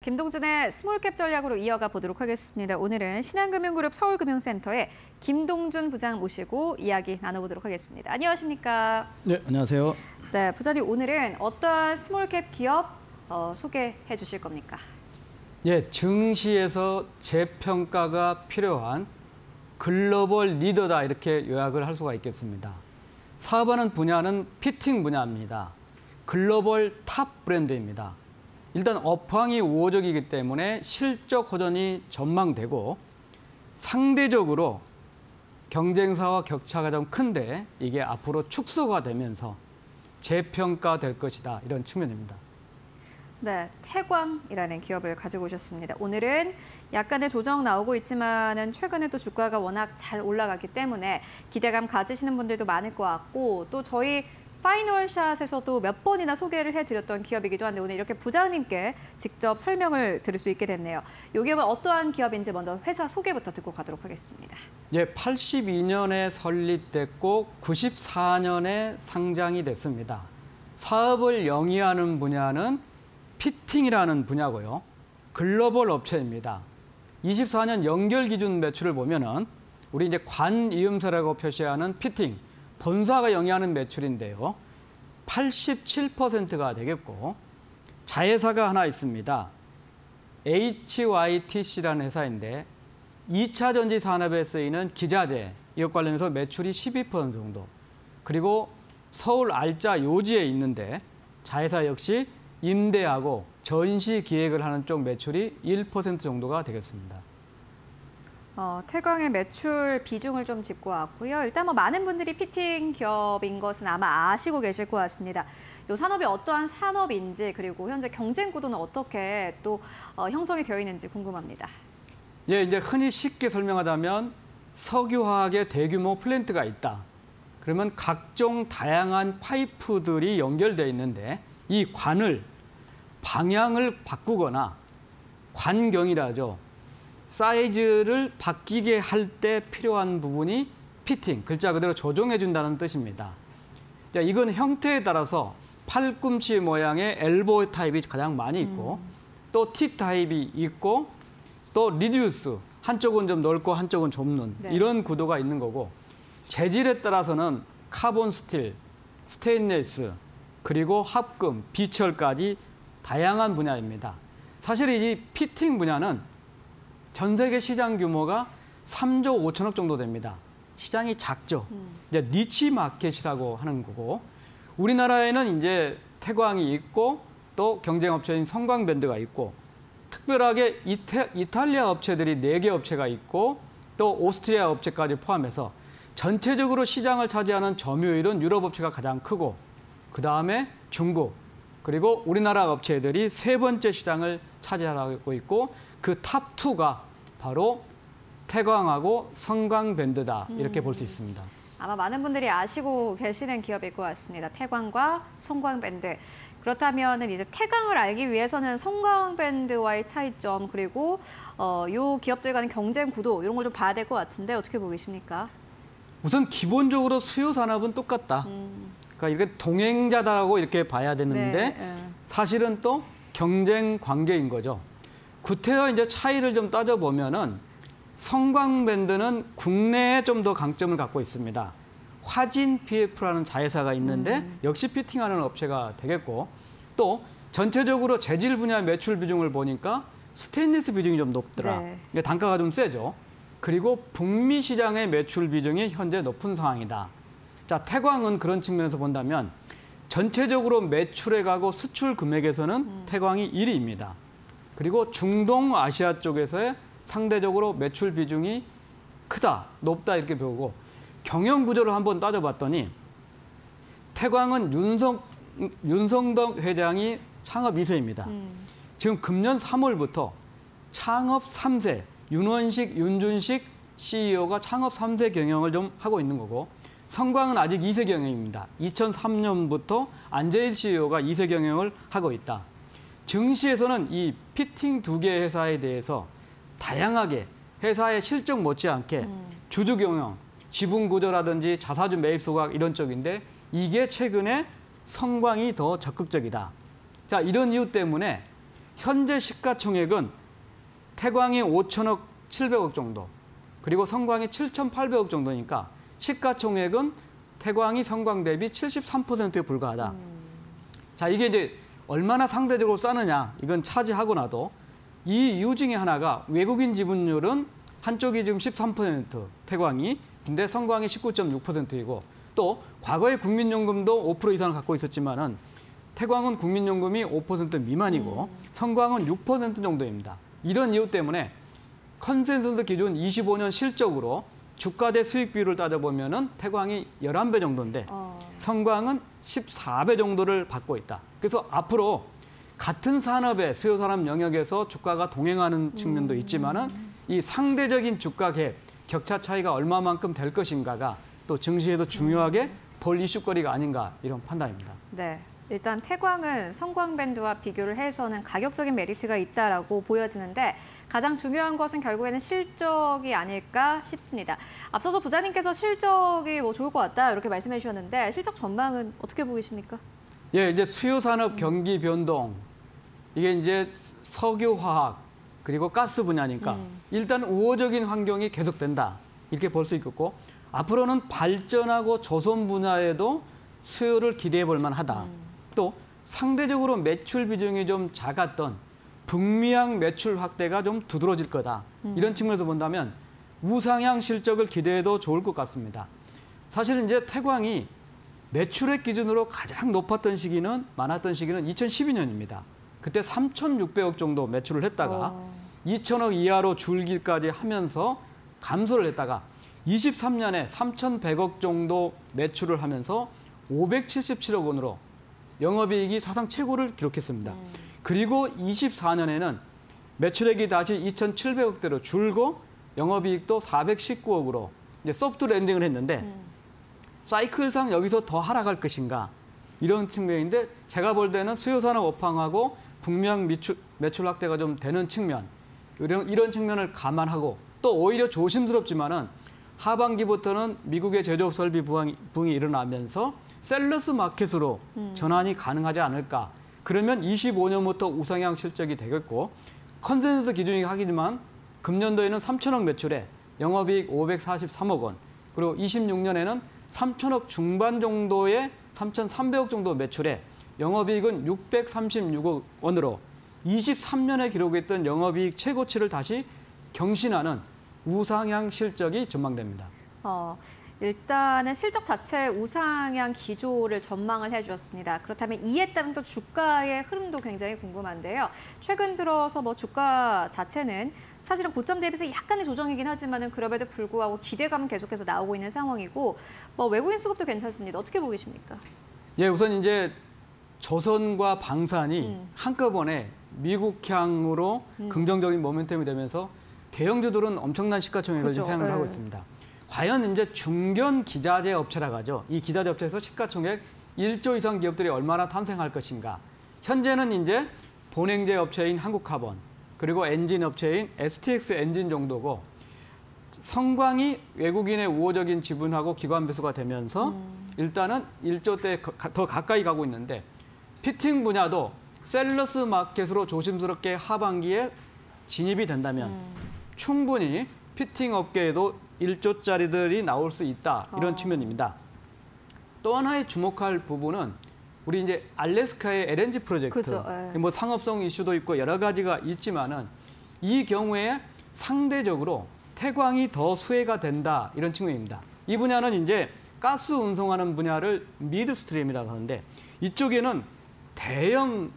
김동준의 스몰캡 전략으로 이어가 보도록 하겠습니다. 오늘은 신한금융그룹 서울금융센터의 김동준 부장 모시고 이야기 나눠보도록 하겠습니다. 안녕하십니까? 네, 안녕하세요. 네, 부장님 오늘은 어떠한 스몰캡 기업 소개해 주실 겁니까? 예, 증시에서 재평가가 필요한 글로벌 리더다 이렇게 요약을 할 수가 있겠습니다. 사업하는 분야는 피팅 분야입니다. 글로벌 탑 브랜드입니다. 일단 업황이 우호적이기 때문에 실적 호전이 전망되고 상대적으로 경쟁사와 격차가 좀 큰데 이게 앞으로 축소가 되면서 재평가될 것이다 이런 측면입니다. 네, 태광이라는 기업을 가지고 오셨습니다. 오늘은 약간의 조정 나오고 있지만은 최근에 또 주가가 워낙 잘 올라갔기 때문에 기대감 가지시는 분들도 많을 것 같고 또 저희 파이널샷에서도 몇 번이나 소개를 해드렸던 기업이기도 한데 오늘 이렇게 부장님께 직접 설명을 들을 수 있게 됐네요. 이 기업은 어떠한 기업인지 먼저 회사 소개부터 듣고 가도록 하겠습니다. 예, 82년에 설립됐고 94년에 상장이 됐습니다. 사업을 영위하는 분야는 피팅이라는 분야고요. 글로벌 업체입니다. 24년 연결 기준 매출을 보면은 우리 이제 관이음사라고 표시하는 피팅, 본사가 영위하는 매출인데요. 87%가 되겠고 자회사가 하나 있습니다. HYTC라는 회사인데 2차 전지 산업에 쓰이는 기자재, 이것 관련해서 매출이 12% 정도. 그리고 서울 알짜 요지에 있는데 자회사 역시 임대하고 전시 기획을 하는 쪽 매출이 1% 정도가 되겠습니다. 태광의 매출 비중을 좀 짚고 왔고요. 일단 많은 분들이 피팅 기업인 것은 아마 아시고 계실 것 같습니다. 이 산업이 어떠한 산업인지 그리고 현재 경쟁 구도는 어떻게 또 형성이 되어 있는지 궁금합니다. 예, 이제 흔히 쉽게 설명하자면 석유화학의 대규모 플랜트가 있다. 그러면 각종 다양한 파이프들이 연결되어 있는데 이 관을 방향을 바꾸거나 관경이라죠. 사이즈를 바뀌게 할 때 필요한 부분이 피팅, 글자 그대로 조정해준다는 뜻입니다. 자, 이건 형태에 따라서 팔꿈치 모양의 엘보 타입이 가장 많이 있고 또 T 타입이 있고 또 리듀스, 한쪽은 좀 넓고 한쪽은 좁는 이런 구도가 있는 거고 재질에 따라서는 카본 스틸, 스테인리스, 그리고 합금, 비철까지 다양한 분야입니다. 사실 이 피팅 분야는 전 세계 시장 규모가 3조 5천억 정도 됩니다. 시장이 작죠. 이제 니치 마켓이라고 하는 거고 우리나라에는 이제 태광이 있고 또 경쟁업체인 성광밴드가 있고 특별하게 이탈리아 업체들이 4개 업체가 있고 또 오스트리아 업체까지 포함해서 전체적으로 시장을 차지하는 점유율은 유럽 업체가 가장 크고 그다음에 중국 그리고 우리나라 업체들이 3번째 시장을 차지하고 있고 그 탑2가 바로 태광하고 성광밴드다 이렇게 볼 수 있습니다. 아마 많은 분들이 아시고 계시는 기업일 것 같습니다. 태광과 성광밴드. 그렇다면 이제 태광을 알기 위해서는 성광밴드와의 차이점 그리고 이 기업들 간의 경쟁 구도 이런 걸 좀 봐야 될 것 같은데 어떻게 보고 계십니까? 우선 기본적으로 수요 산업은 똑같다. 그러니까 이렇게 동행자다라고 이렇게 봐야 되는데 사실은 또 경쟁 관계인 거죠. 구태여 이제 차이를 좀 따져보면은 성광밴드는 국내에 좀 더 강점을 갖고 있습니다. 화진 PF라는 자회사가 있는데 역시 피팅하는 업체가 되겠고 또 전체적으로 재질 분야 매출 비중을 보니까 스테인리스 비중이 좀 높더라. 단가가 좀 세죠. 그리고 북미 시장의 매출 비중이 현재 높은 상황이다. 자, 태광은 그런 측면에서 본다면 전체적으로 매출액하고 수출 금액에서는 태광이 1위입니다. 그리고 중동 아시아 쪽에서의 상대적으로 매출 비중이 크다, 높다 이렇게 보고 경영 구조를 한번 따져봤더니 태광은 윤성덕 회장이 창업 2세입니다. 지금 금년 3월부터 창업 3세, 윤원식, 윤준식 CEO가 창업 3세 경영을 좀 하고 있는 거고 성광은 아직 2세 경영입니다. 2003년부터 안재일 CEO가 2세 경영을 하고 있다. 증시에서는 이 피팅 2개 회사에 대해서 다양하게 회사의 실적 못지않게 주주 경영, 지분 구조라든지 자사주 매입 소각 이런 쪽인데 이게 최근에 성광이 더 적극적이다. 자, 이런 이유 때문에 현재 시가총액은 태광이 5천억 700억 정도, 그리고 성광이 7,800억 정도니까 시가총액은 태광이 성광 대비 73%에 불과하다. 자, 이게 이제 얼마나 상대적으로 싸느냐, 이건 차지하고 나도 이 이유 중에 하나가 외국인 지분율은 한쪽이 지금 13%, 태광이, 근데 성광이 19.6%이고 또 과거에 국민연금도 5% 이상을 갖고 있었지만은 태광은 국민연금이 5% 미만이고 성광은 6% 정도입니다. 이런 이유 때문에 컨센서스 기준 25년 실적으로 주가 대 수익 비율을 따져보면은 태광이 11배 정도인데 성광은 14배 정도를 받고 있다. 그래서 앞으로 같은 산업의 수요 산업 영역에서 주가가 동행하는 측면도 있지만은 이 상대적인 주가 갭, 격차 차이가 얼마만큼 될 것인가가 또 증시에서 중요하게 볼 이슈거리가 아닌가 이런 판단입니다. 네. 일단 태광은 성광밴드와 비교를 해서는 가격적인 메리트가 있다라고 보여지는데 가장 중요한 것은 결국에는 실적이 아닐까 싶습니다. 앞서서 부장님께서 실적이 뭐 좋을 것 같다 이렇게 말씀해 주셨는데 실적 전망은 어떻게 보이십니까? 예, 이제 수요 산업 경기 변동, 이게 이제 석유화학 그리고 가스 분야니까 일단 우호적인 환경이 계속된다 이렇게 볼 수 있겠고 앞으로는 발전하고 조선 분야에도 수요를 기대해 볼 만하다. 또 상대적으로 매출 비중이 좀 작았던 북미향 매출 확대가 좀 두드러질 거다. 이런 측면에서 본다면 우상향 실적을 기대해도 좋을 것 같습니다. 사실 이제 태광이 매출액 기준으로 가장 높았던 시기는 많았던 시기는 2012년입니다. 그때 3,600억 정도 매출을 했다가 2,000억 이하로 줄기까지 하면서 감소를 했다가 23년에 3,100억 정도 매출을 하면서 577억 원으로 영업이익이 사상 최고를 기록했습니다. 그리고 24년에는 매출액이 다시 2,700억대로 줄고 영업이익도 419억으로 이제 소프트 랜딩을 했는데 사이클상 여기서 더 하락할 것인가 이런 측면인데 제가 볼 때는 수요산업 업황하고 북미향 매출 확대가 좀 되는 측면 이런 측면을 감안하고 또 오히려 조심스럽지만은 하반기부터는 미국의 제조업 설비 부흥이 일어나면서 셀러스 마켓으로 전환이 가능하지 않을까. 그러면 25년부터 우상향 실적이 되겠고 컨센서스 기준이긴 하지만 금년도에는 3천억 매출에 영업이익 543억 원 그리고 26년에는 3천억 중반 정도의 3,300억 정도 매출에 영업이익은 636억 원으로 23년에 기록했던 영업이익 최고치를 다시 경신하는 우상향 실적이 전망됩니다. 일단은 실적 자체 우상향 기조를 전망을 해주었습니다. 그렇다면 이에 따른 또 주가의 흐름도 굉장히 궁금한데요. 최근 들어서 뭐 주가 자체는 사실은 고점 대비해서 약간의 조정이긴 하지만은 그럼에도 불구하고 기대감은 계속해서 나오고 있는 상황이고 뭐 외국인 수급도 괜찮습니다. 어떻게 보고 계십니까? 예, 우선 이제 조선과 방산이 한꺼번에 미국향으로 긍정적인 모멘텀이 되면서 대형주들은 엄청난 시가총액을 팽을 하고 있습니다. 과연 이제 중견 기자재 업체라고 하죠. 이 기자재 업체에서 시가총액 1조 이상 기업들이 얼마나 탐생할 것인가. 현재는 이제 본행제 업체인 한국카본 그리고 엔진 업체인 STX 엔진 정도고 성광이 외국인의 우호적인 지분하고 기관 배수가 되면서 일단은 1조대 더 가까이 가고 있는데 피팅 분야도 셀러스 마켓으로 조심스럽게 하반기에 진입이 된다면 충분히 피팅 업계에도 1조짜리들이 나올 수 있다. 이런 측면입니다. 또 하나의 주목할 부분은 우리 이제 알래스카의 LNG 프로젝트. 그죠, 뭐 상업성 이슈도 있고 여러 가지가 있지만은 이 경우에 상대적으로 태광이 더 수혜가 된다. 이런 측면입니다. 이 분야는 이제 가스 운송하는 분야를 미드스트림이라고 하는데 이쪽에는 대형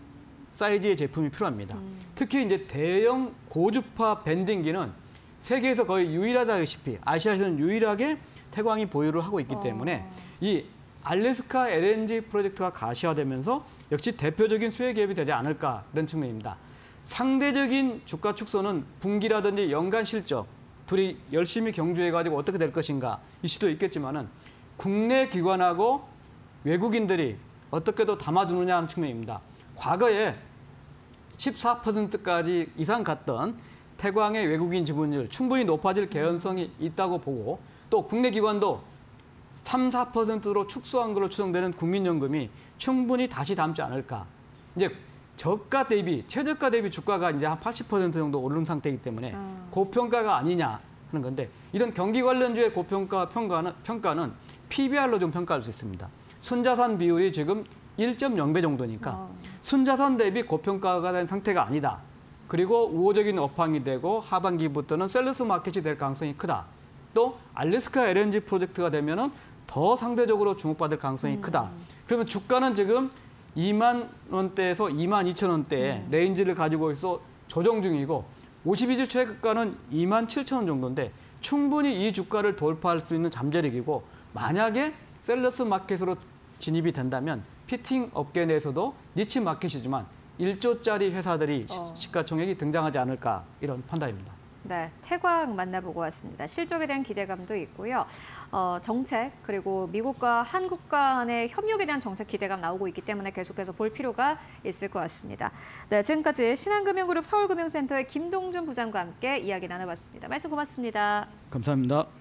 사이즈의 제품이 필요합니다. 특히 이제 대형 고주파 밴딩기는 세계에서 거의 유일하다시피 아시아에서는 유일하게 태광이 보유를 하고 있기 때문에 이 알래스카 LNG 프로젝트가 가시화되면서 역시 대표적인 수혜 기업이 되지 않을까 이런 측면입니다. 상대적인 주가 축소는 분기라든지 연간 실적 둘이 열심히 경주해가지고 어떻게 될 것인가 이슈도 있겠지만은 국내 기관하고 외국인들이 어떻게 더 담아두느냐 하는 측면입니다. 과거에 14%까지 이상 갔던 태광의 외국인 지분율 충분히 높아질 개연성이 있다고 보고 또 국내 기관도 3, 4%로 축소한 걸로 추정되는 국민연금이 충분히 다시 담지 않을까. 이제 저가 대비, 최저가 대비 주가가 이제 한 80% 정도 오른 상태이기 때문에 고평가가 아니냐 하는 건데, 이런 경기 관련주의 고평가 평가는 PBR로 좀 평가할 수 있습니다. 순자산 비율이 지금 1.0배 정도니까 순자산 대비 고평가가 된 상태가 아니다. 그리고 우호적인 업황이 되고 하반기부터는 셀러스 마켓이 될 가능성이 크다. 또 알래스카 LNG 프로젝트가 되면은 더 상대적으로 주목받을 가능성이 크다. 그러면 주가는 지금 2만 원대에서 2만 2천 원대의 레인지를 가지고 있어 조정 중이고 52주 최고가는 2만 7천 원 정도인데 충분히 이 주가를 돌파할 수 있는 잠재력이고, 만약에 셀러스 마켓으로 진입이 된다면 피팅 업계 내에서도 니치 마켓이지만 1조짜리 회사들이 시가총액이 등장하지 않을까, 이런 판단입니다. 네, 태광 만나보고 왔습니다. 실적에 대한 기대감도 있고요. 정책, 그리고 미국과 한국 간의 협력에 대한 정책 기대감 나오고 있기 때문에 계속해서 볼 필요가 있을 것 같습니다. 네, 지금까지 신한금융그룹 서울금융센터의 김동준 부장과 함께 이야기 나눠봤습니다. 말씀 고맙습니다. 감사합니다.